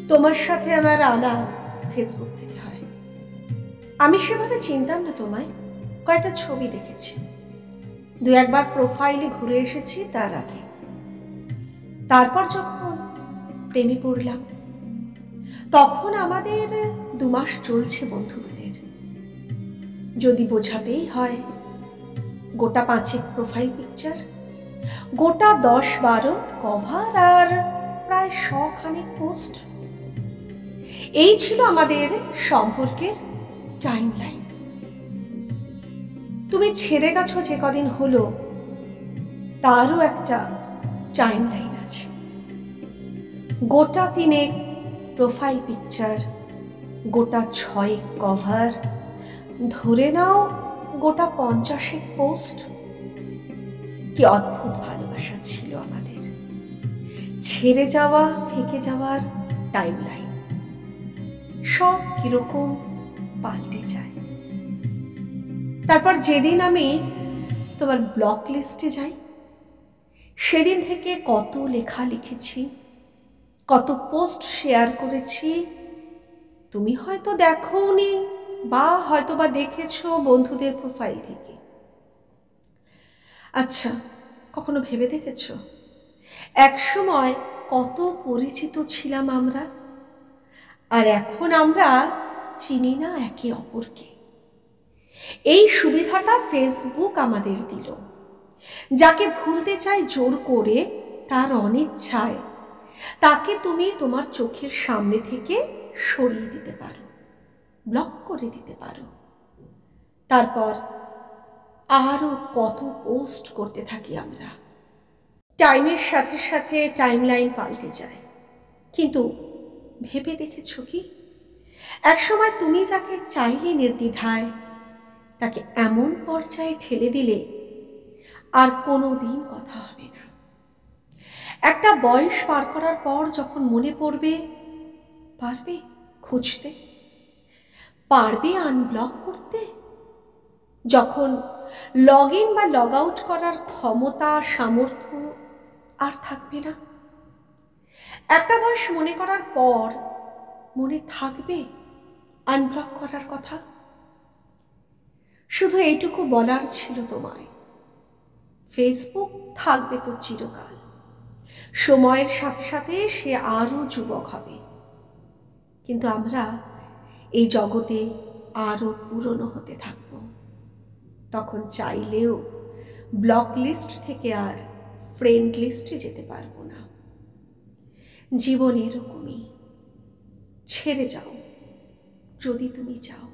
তোমার সাথে আমার আলাপ ফেসবুক থেকে হয়। আমি সেভাবে চিনতাম না তোমায়, কয়েকটা ছবি দেখেছি, দু একবার প্রোফাইলে ঘুরে এসেছি তার আগে। তারপর যখন প্রেমে পড়লাম, তখন আমাদের 2 মাস চলছে বন্ধুত্বের। যদি বোঝাতেই হয়, গোটা 5 প্রোফাইল পিকচার, গোটা 10-12 কভার আর প্রায় 100 পোস্ট, এই ছিল আমাদের সম্পর্কের টাইম লাইন। তুমি ছেড়ে গেছো যে কদিন হলো, তারও একটা টাইম লাইন আছে। গোটা 3 প্রোফাইল পিকচার, গোটা 6 কভার, ধরে নাও গোটা 50 পোস্ট। কি অদ্ভুত ভালোবাসা ছিল আমাদের। ছেড়ে যাওয়া, থেকে যাওয়ার টাইম লাইন সব কিরকম পাল্টে যায়। তারপর যেদিন আমি তোমার ব্লক লিস্টে যাই, সেদিন থেকে কত লেখা লিখেছি, কত পোস্ট শেয়ার করেছি, তুমি হয়তো দেখোনি বা হয়তো বা দেখেছো বন্ধুদের প্রোফাইল থেকে। আচ্ছা, কখনো ভেবে দেখেছো একসময় কত পরিচিত ছিলাম আমরা, আর এখন আমরা চিনি না একে অপরকে। এই সুবিধাটা ফেসবুক আমাদের দিল। যাকে ভুলতে চাই জোর করে, তার অনিচ্ছায় তাকে তুমি তোমার চোখের সামনে থেকে সরিয়ে দিতে পারো, ব্লক করে দিতে পারো। তারপর আরো কত পোস্ট করতে থাকি আমরা। টাইমের সাথে সাথে টাইমলাইন পাল্টে যায়, কিন্তু ভেবে দেখেছো কি, একসময় তুমি যাকে চাইলে নির্দ্বিধায়, তাকে এমন পর্যায়ে ঠেলে দিলে আর কোনোদিন কথা হবে না। একটা বয়স পার করার পর যখন মনে পড়বে, পারবে খুঁজতে, পারবে আনব্লক করতে, যখন লগ ইন বা লগ আউট করার ক্ষমতা, সামর্থ্য আর থাকবে না। একটা বয়স মনে করার পর মনে থাকবে আনব্লক করার কথা। শুধু এইটুকু বলার ছিল তোমায়, ফেসবুক থাকবে তো চিরকাল। সময়ের সাথে সাথে সে আরো যুবক হবে, কিন্তু আমরা এই জগতে আরো পুরনো হতে থাকব। তখন চাইলেও ব্লক লিস্ট থেকে আর ফ্রেন্ড লিস্টে যেতে পারবো না। জীবন এরকমই, ছেড়ে যাও যদি তুমি চাও,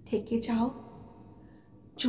থেকে যাও